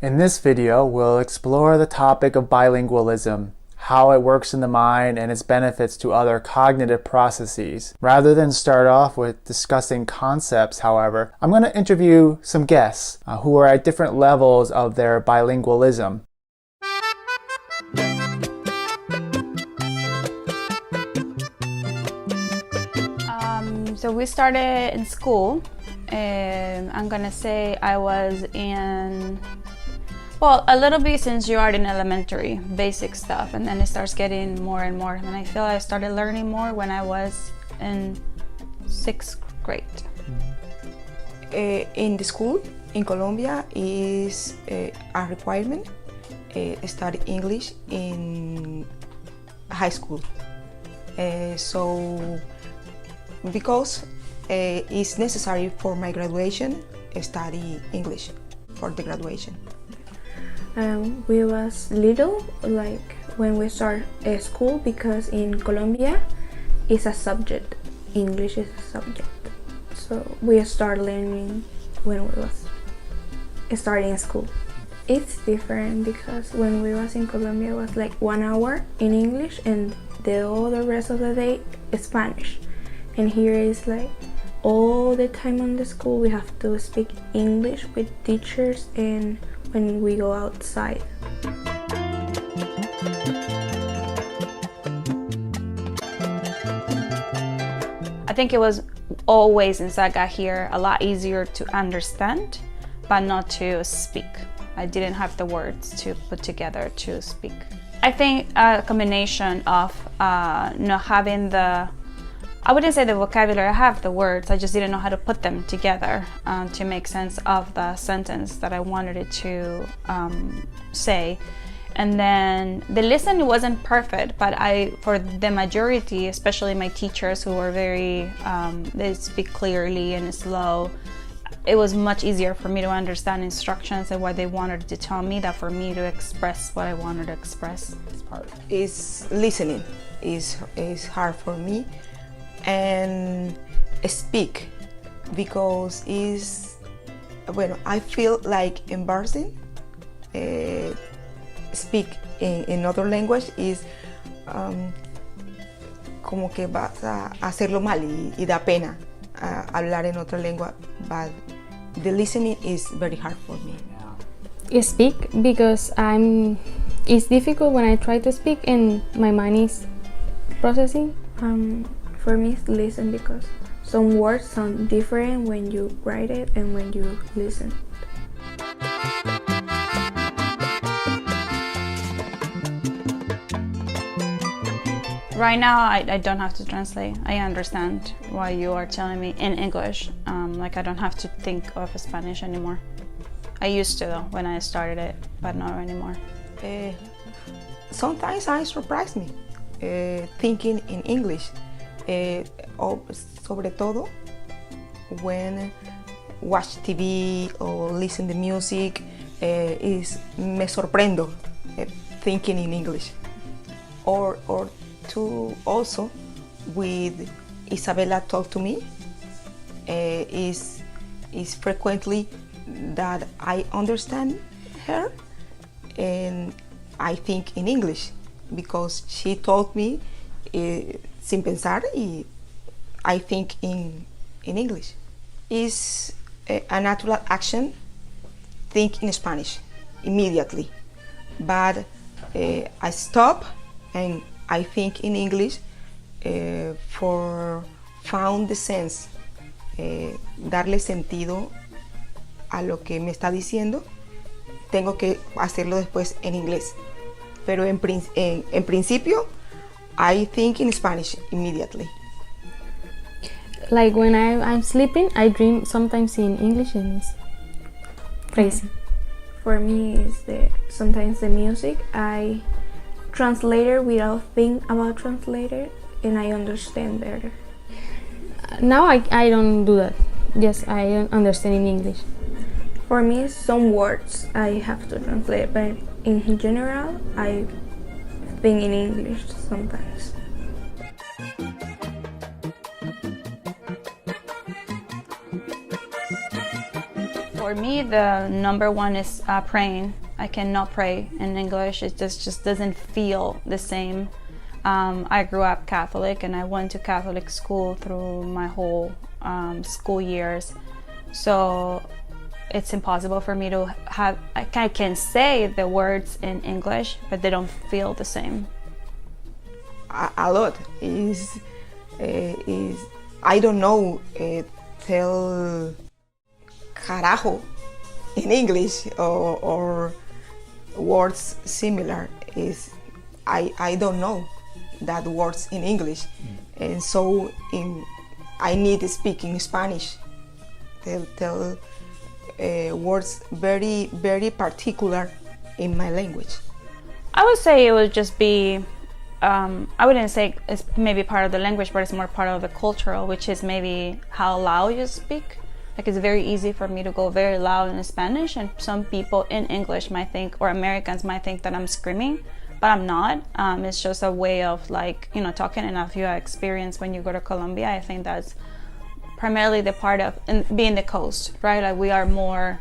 In this video, we'll explore the topic of bilingualism, how it works in the mind and its benefits to other cognitive processes. Rather than start off with discussing concepts, however, I'm going to interview some guests who are at different levels of their bilingualism. So we started in school. I'm gonna say I was in, well, a little bit since you are in elementary, basic stuff, and then it starts getting more and more. And I feel I started learning more when I was in 6th grade. In the school in Colombia is a requirement study English in high school. So because it's necessary for my graduation, study English for the graduation. We was little, like when we start school, because in Colombia it's a subject. English is a subject. So we start learning when we was starting school. It's different because when we was in Colombia it was like 1 hour in English and the other rest of the day is Spanish. And here is like all the time on the school we have to speak English with teachers and when we go outside. I think it was always, since I got here, a lot easier to understand, but not to speak. I didn't have the words to put together to speak. I think a combination of not having I wouldn't say the vocabulary, I have the words, I just didn't know how to put them together to make sense of the sentence that I wanted it to say. And then the listening wasn't perfect, but for the majority, especially my teachers who were very, they speak clearly and slow, it was much easier for me to understand instructions and what they wanted to tell me than for me to express what I wanted to express. Is listening is hard for me, and speak because I feel like embarrassing. Speak in other language is como que vas a hacerlo mal y da pena hablar en otra lengua, but the listening is very hard for me. I speak because it's difficult when I try to speak and my mind is processing. For me it's listen because some words sound different when you write it and when you listen. Right now, I don't have to translate. I understand why you are telling me in English. Like I don't have to think of Spanish anymore. I used to though when I started it, but not anymore. Sometimes I surprise me thinking in English. Sobre todo when watch TV or listen to music, me sorprendo thinking in English. Or to also with Isabella talk to me is frequently that I understand her and I think in English because she told me sin pensar y I think in English. Is a natural action, think in Spanish immediately, but I stop and I think in English for found the sense, darle sentido a lo que me está diciendo, tengo que hacerlo después en inglés. Pero en principio, I think in Spanish immediately. Like when I'm sleeping, I dream sometimes in English and it's crazy. For me, it's sometimes the music. I translate it without thinking about translator and I understand better. Now I don't do that. Yes, I understand in English. For me, some words I have to translate, but in general, I think in English sometimes. For me, the number one is praying. I cannot pray in English. It just doesn't feel the same. I grew up Catholic and I went to Catholic school through my whole school years. So it's impossible for me to have, I can say the words in English, but they don't feel the same. A lot is I don't know, tell carajo in English or words similar is I don't know that words in English, and so I need to speak in Spanish. Tell words very particular in my language. I would say it would just be I wouldn't say it's maybe part of the language, but it's more part of the cultural, which is maybe how loud you speak. Like it's very easy for me to go very loud in Spanish, and some people in English might think, or Americans might think that I'm screaming, but I'm not. It's just a way of like, you know, talking. And if you have experience when you go to Colombia, I think that's primarily the part of being the coast, right? Like we are more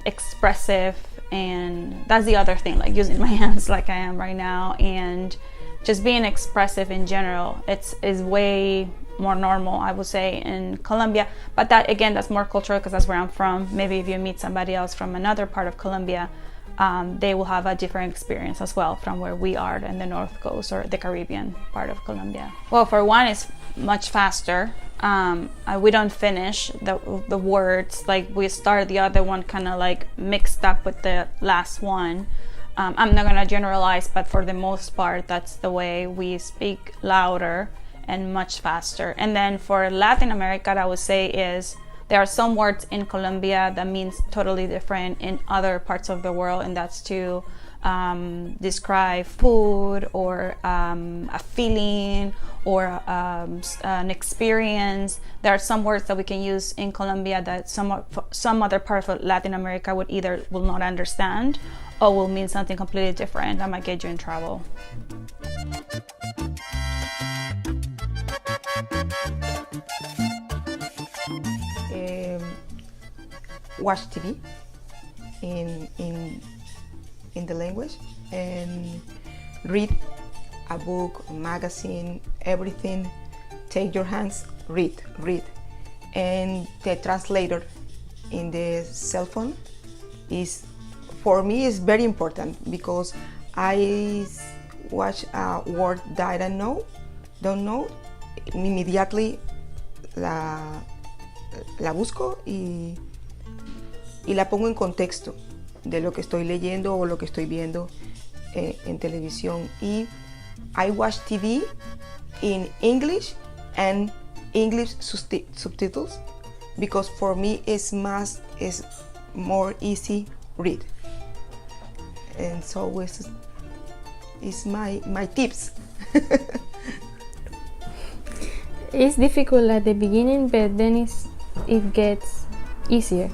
expressive, and that's the other thing, like using my hands like I am right now, and just being expressive in general. Is way more normal, I would say, in Colombia. But that, again, that's more cultural because that's where I'm from. Maybe if you meet somebody else from another part of Colombia, they will have a different experience as well from where we are in the North Coast or the Caribbean part of Colombia. Well, for one, it's much faster. We don't finish the words, like we start the other one kind of like mixed up with the last one. I'm not gonna generalize, but for the most part, that's the way we speak, louder and much faster. And then for Latin America, I would say is there are some words in Colombia that means totally different in other parts of the world, and that's to describe food or a feeling or an experience. There are some words that we can use in Colombia that some other part of Latin America will not understand or will mean something completely different that might get you in trouble. Watch TV in the language, and read a book, a magazine, everything. Take your hands, read. And the translator in the cell phone is, for me, is very important, because I watch a word that I don't know, immediately la busco y la pongo en contexto de lo que estoy leyendo o lo que estoy viendo en televisión. Y I watch TV in English and English subtitles, because for me is more easy read. And so it's my tips. It's difficult at the beginning, but then it gets easier.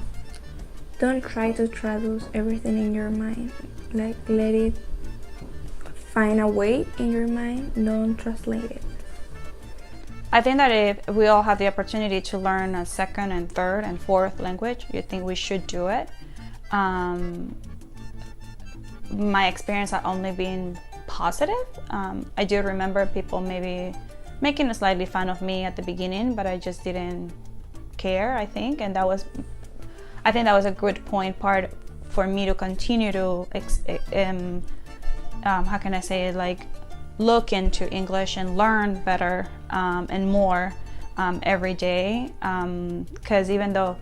Don't try to traduce everything in your mind. Like, let it find a way in your mind. Don't translate it. I think that if we all have the opportunity to learn a second and third and fourth language, I think we should do it. My experience has only been positive. I do remember people maybe making a slightly fun of me at the beginning, but I just didn't care, I think, and I think that was a good part for me to continue to how can I say it, like look into English and learn better and more every day, because even though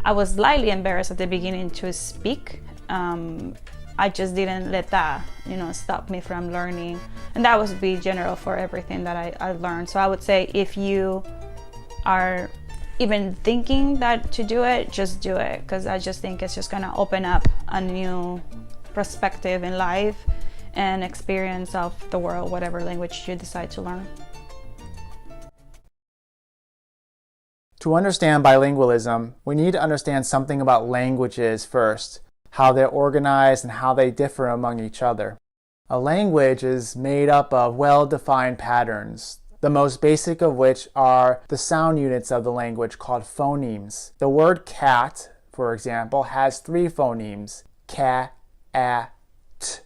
I was slightly embarrassed at the beginning to speak, I just didn't let that, stop me from learning. And that would be general for everything that I learned. So I would say if you are even thinking that to do it, just do it, because I just think it's just gonna open up a new perspective in life and experience of the world, whatever language you decide to learn. To understand bilingualism, we need to understand something about languages first, how they're organized and how they differ among each other. A language is made up of well-defined patterns, the most basic of which are the sound units of the language called phonemes. The word cat for example, has 3 phonemes, ka, a, t.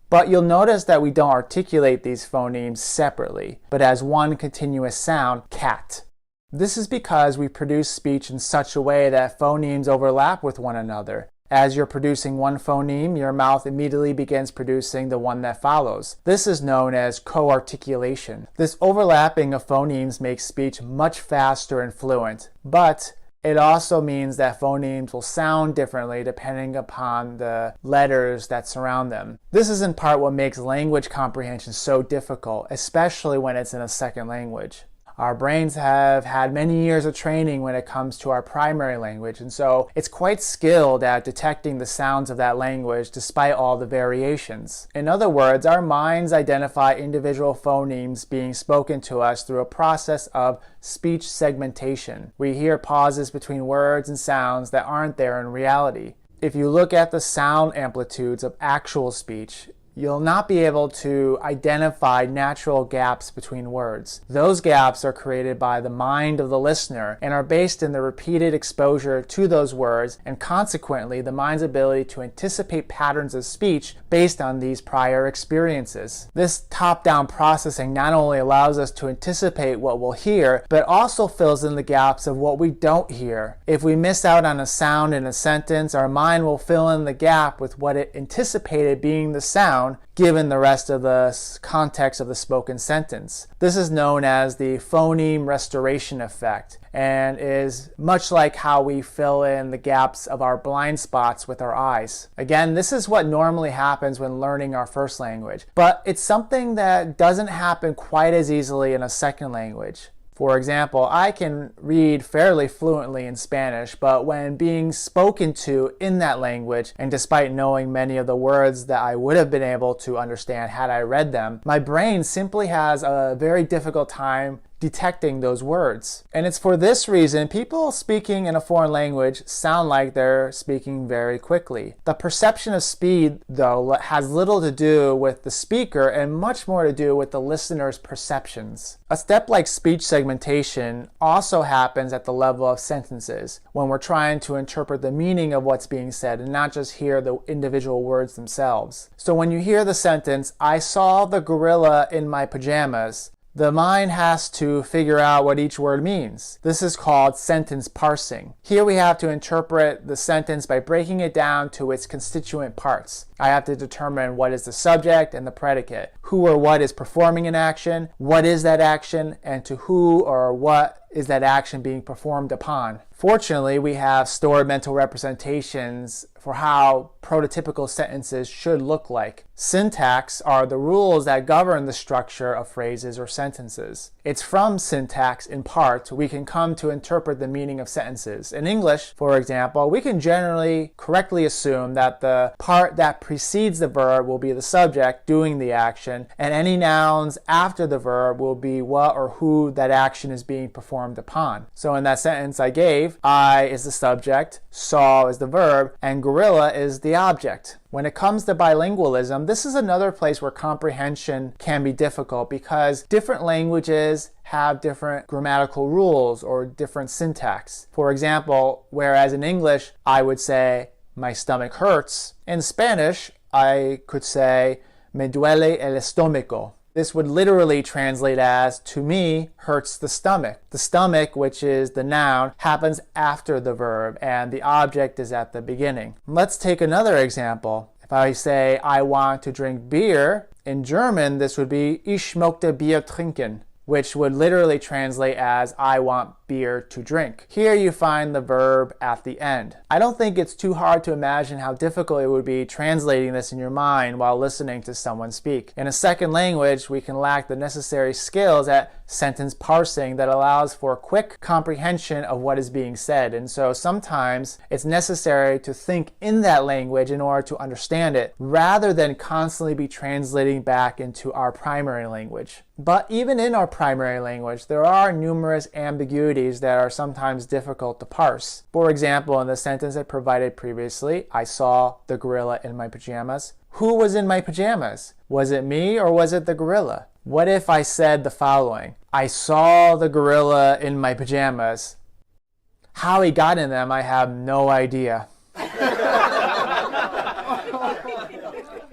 But you'll notice that we don't articulate these phonemes separately, but as one continuous sound, cat. This is because we produce speech in such a way that phonemes overlap with one another. As you're producing one phoneme, your mouth immediately begins producing the one that follows. This is known as co-articulation. This overlapping of phonemes makes speech much faster and fluent, but it also means that phonemes will sound differently depending upon the letters that surround them. This is in part what makes language comprehension so difficult, especially when it's in a second language. Our brains have had many years of training when it comes to our primary language, and so it's quite skilled at detecting the sounds of that language despite all the variations. In other words, our minds identify individual phonemes being spoken to us through a process of speech segmentation. We hear pauses between words and sounds that aren't there in reality. If you look at the sound amplitudes of actual speech, you'll not be able to identify natural gaps between words. Those gaps are created by the mind of the listener and are based in the repeated exposure to those words, and consequently the mind's ability to anticipate patterns of speech based on these prior experiences. This top-down processing not only allows us to anticipate what we'll hear, but also fills in the gaps of what we don't hear. If we miss out on a sound in a sentence, our mind will fill in the gap with what it anticipated being the sound, given the rest of the context of the spoken sentence. This is known as the phoneme restoration effect, and is much like how we fill in the gaps of our blind spots with our eyes. Again, this is what normally happens when learning our first language, but it's something that doesn't happen quite as easily in a second language. For example, I can read fairly fluently in Spanish, but when being spoken to in that language, and despite knowing many of the words that I would have been able to understand had I read them, my brain simply has a very difficult time detecting those words. And it's for this reason people speaking in a foreign language sound like they're speaking very quickly. The perception of speed, though, has little to do with the speaker and much more to do with the listener's perceptions. A step like speech segmentation also happens at the level of sentences, when we're trying to interpret the meaning of what's being said and not just hear the individual words themselves. So when you hear the sentence, "I saw the gorilla in my pajamas," the mind has to figure out what each word means. This is called sentence parsing. Here we have to interpret the sentence by breaking it down to its constituent parts. I have to determine what is the subject and the predicate, who or what is performing an action, what is that action, and to who or what is that action being performed upon. Fortunately, we have stored mental representations for how prototypical sentences should look like. Syntax are the rules that govern the structure of phrases or sentences. It's from syntax, in part, we can come to interpret the meaning of sentences. In English, for example, we can generally correctly assume that the part that precedes the verb will be the subject doing the action, and any nouns after the verb will be what or who that action is being performed upon. So in that sentence I gave, I is the subject, saw is the verb, and gorilla is the object. When it comes to bilingualism, this is another place where comprehension can be difficult because different languages have different grammatical rules or different syntax. For example, whereas in English I would say, "My stomach hurts," in Spanish I could say, "Me duele el estómago." This would literally translate as, "to me, hurts the stomach." The stomach, which is the noun, happens after the verb, and the object is at the beginning. Let's take another example. If I say, "I want to drink beer," in German, this would be, "Ich möchte Bier trinken," which would literally translate as, "I want beer to drink." Here you find the verb at the end. I don't think it's too hard to imagine how difficult it would be translating this in your mind while listening to someone speak. In a second language, we can lack the necessary skills at sentence parsing that allows for quick comprehension of what is being said. And so sometimes it's necessary to think in that language in order to understand it, rather than constantly be translating back into our primary language. But even in our primary language, there are numerous ambiguities that are sometimes difficult to parse. For example, in the sentence I provided previously, "I saw the gorilla in my pajamas." Who was in my pajamas? Was it me or was it the gorilla? What if I said the following? "I saw the gorilla in my pajamas." How he got in them, I have no idea.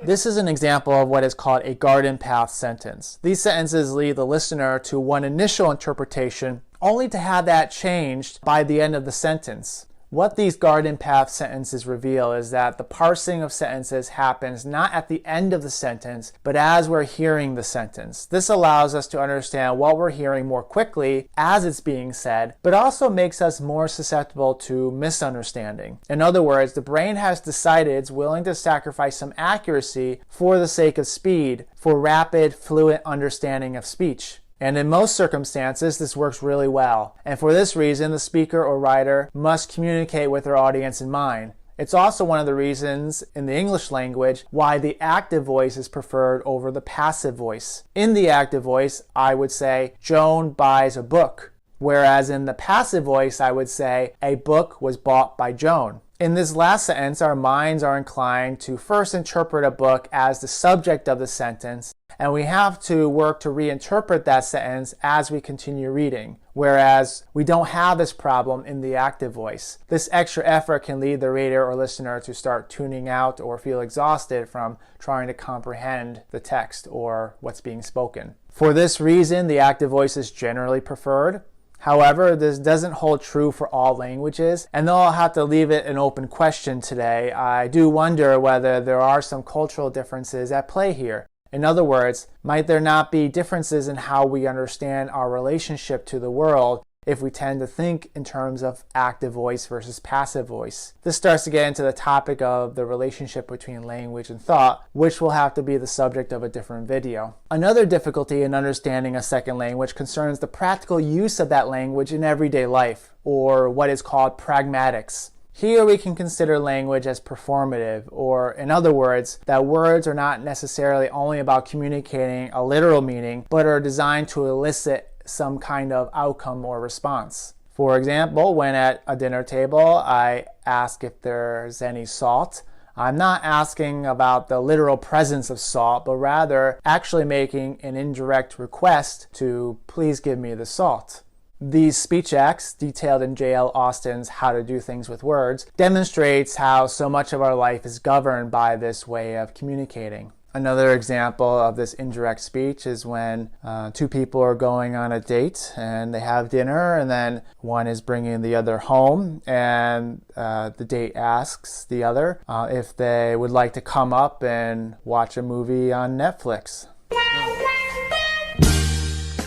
This is an example of what is called a garden path sentence. These sentences lead the listener to one initial interpretation, only to have that changed by the end of the sentence. What these garden path sentences reveal is that the parsing of sentences happens not at the end of the sentence, but as we're hearing the sentence. This allows us to understand what we're hearing more quickly as it's being said, but also makes us more susceptible to misunderstanding. In other words, the brain has decided it's willing to sacrifice some accuracy for the sake of speed, for rapid, fluent understanding of speech. And in most circumstances, this works really well. And for this reason, the speaker or writer must communicate with their audience in mind. It's also one of the reasons in the English language why the active voice is preferred over the passive voice. In the active voice, I would say, Joan buys a book. Whereas in the passive voice, I would say, a book was bought by Joan. In this last sentence, our minds are inclined to first interpret a book as the subject of the sentence, and we have to work to reinterpret that sentence as we continue reading, whereas we don't have this problem in the active voice. This extra effort can lead the reader or listener to start tuning out or feel exhausted from trying to comprehend the text or what's being spoken. For this reason, the active voice is generally preferred. However, this doesn't hold true for all languages, and though I'll have to leave it an open question today, I do wonder whether there are some cultural differences at play here. In other words, might there not be differences in how we understand our relationship to the world if we tend to think in terms of active voice versus passive voice? This starts to get into the topic of the relationship between language and thought, which will have to be the subject of a different video. Another difficulty in understanding a second language concerns the practical use of that language in everyday life, or what is called pragmatics. Here we can consider language as performative, or in other words, that words are not necessarily only about communicating a literal meaning, but are designed to elicit some kind of outcome or response. For example, when at a dinner table, I ask if there's any salt. I'm not asking about the literal presence of salt, but rather actually making an indirect request to please give me the salt. These speech acts, detailed in J.L. Austin's How to Do Things with Words, demonstrates how so much of our life is governed by this way of communicating. Another example of this indirect speech is when two people are going on a date and they have dinner, and then one is bringing the other home, and the date asks the other if they would like to come up and watch a movie on Netflix.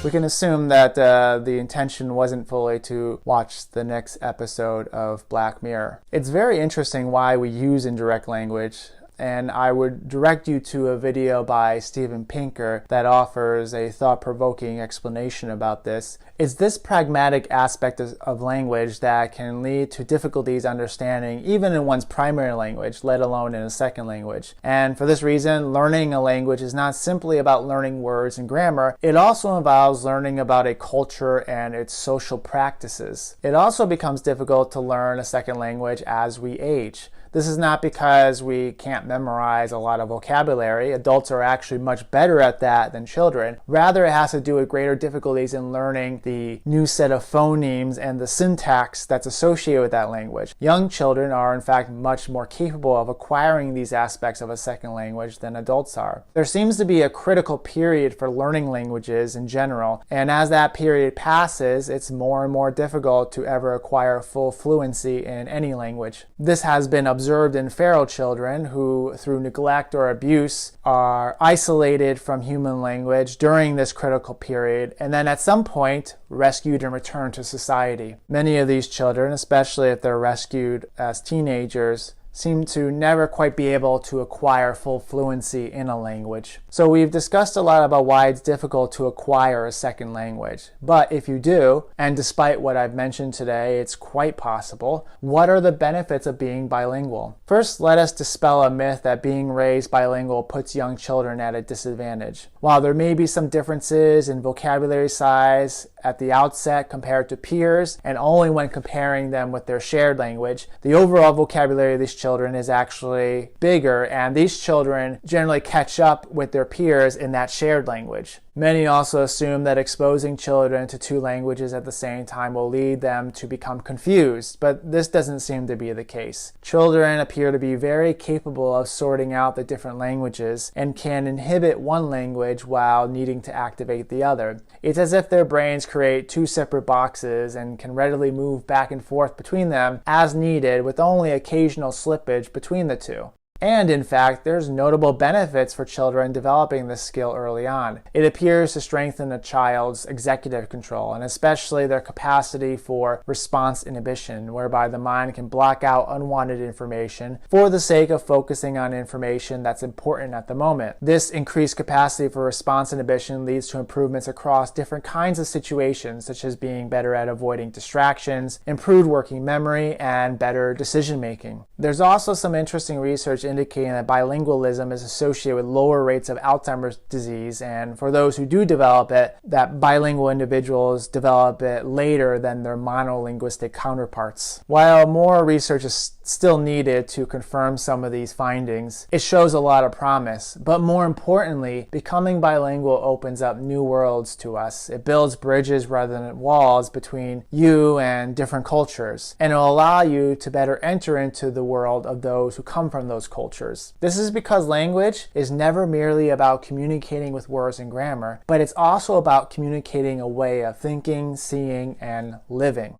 We can assume that the intention wasn't fully to watch the next episode of Black Mirror. It's very interesting why we use indirect language, and I would direct you to a video by Steven Pinker that offers a thought-provoking explanation about this. It's this pragmatic aspect of language that can lead to difficulties understanding even in one's primary language, let alone in a second language. And for this reason, learning a language is not simply about learning words and grammar. It also involves learning about a culture and its social practices. It also becomes difficult to learn a second language as we age. This is not because we can't memorize a lot of vocabulary. Adults are actually much better at that than children. Rather, it has to do with greater difficulties in learning the new set of phonemes and the syntax that's associated with that language. Young children are, in fact, much more capable of acquiring these aspects of a second language than adults are. There seems to be a critical period for learning languages in general, and as that period passes, it's more and more difficult to ever acquire full fluency in any language. This has been observed in feral children who, through neglect or abuse, are isolated from human language during this critical period, and then at some point rescued and returned to society. Many of these children, especially if they're rescued as teenagers, seem to never quite be able to acquire full fluency in a language. So we've discussed a lot about why it's difficult to acquire a second language. But if you do, and despite what I've mentioned today, it's quite possible, what are the benefits of being bilingual? First, let us dispel a myth that being raised bilingual puts young children at a disadvantage. While there may be some differences in vocabulary size at the outset compared to peers, and only when comparing them with their shared language, the overall vocabulary of these children is actually bigger, and these children generally catch up with their peers in that shared language. Many also assume that exposing children to two languages at the same time will lead them to become confused, but this doesn't seem to be the case. Children appear to be very capable of sorting out the different languages and can inhibit one language while needing to activate the other. It's as if their brains create two separate boxes and can readily move back and forth between them as needed, with only occasional slippage between the two. And in fact, there's notable benefits for children developing this skill early on. It appears to strengthen a child's executive control, and especially their capacity for response inhibition, whereby the mind can block out unwanted information for the sake of focusing on information that's important at the moment. This increased capacity for response inhibition leads to improvements across different kinds of situations, such as being better at avoiding distractions, improved working memory, and better decision making. There's also some interesting research indicating that bilingualism is associated with lower rates of Alzheimer's disease, and for those who do develop it, that bilingual individuals develop it later than their monolinguistic counterparts. While more research is still needed to confirm some of these findings, it shows a lot of promise. But more importantly, becoming bilingual opens up new worlds to us. It builds bridges rather than walls between you and different cultures, and it will allow you to better enter into the world of those who come from those cultures. This is because language is never merely about communicating with words and grammar, but it's also about communicating a way of thinking, seeing, and living.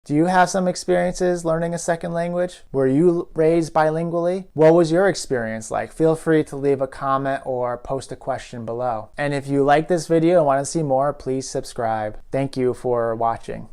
Do you have some experiences learning a second language? Were you raised bilingually? What was your experience like? Feel free to leave a comment or post a question below. And if you like this video and want to see more, please subscribe. Thank you for watching.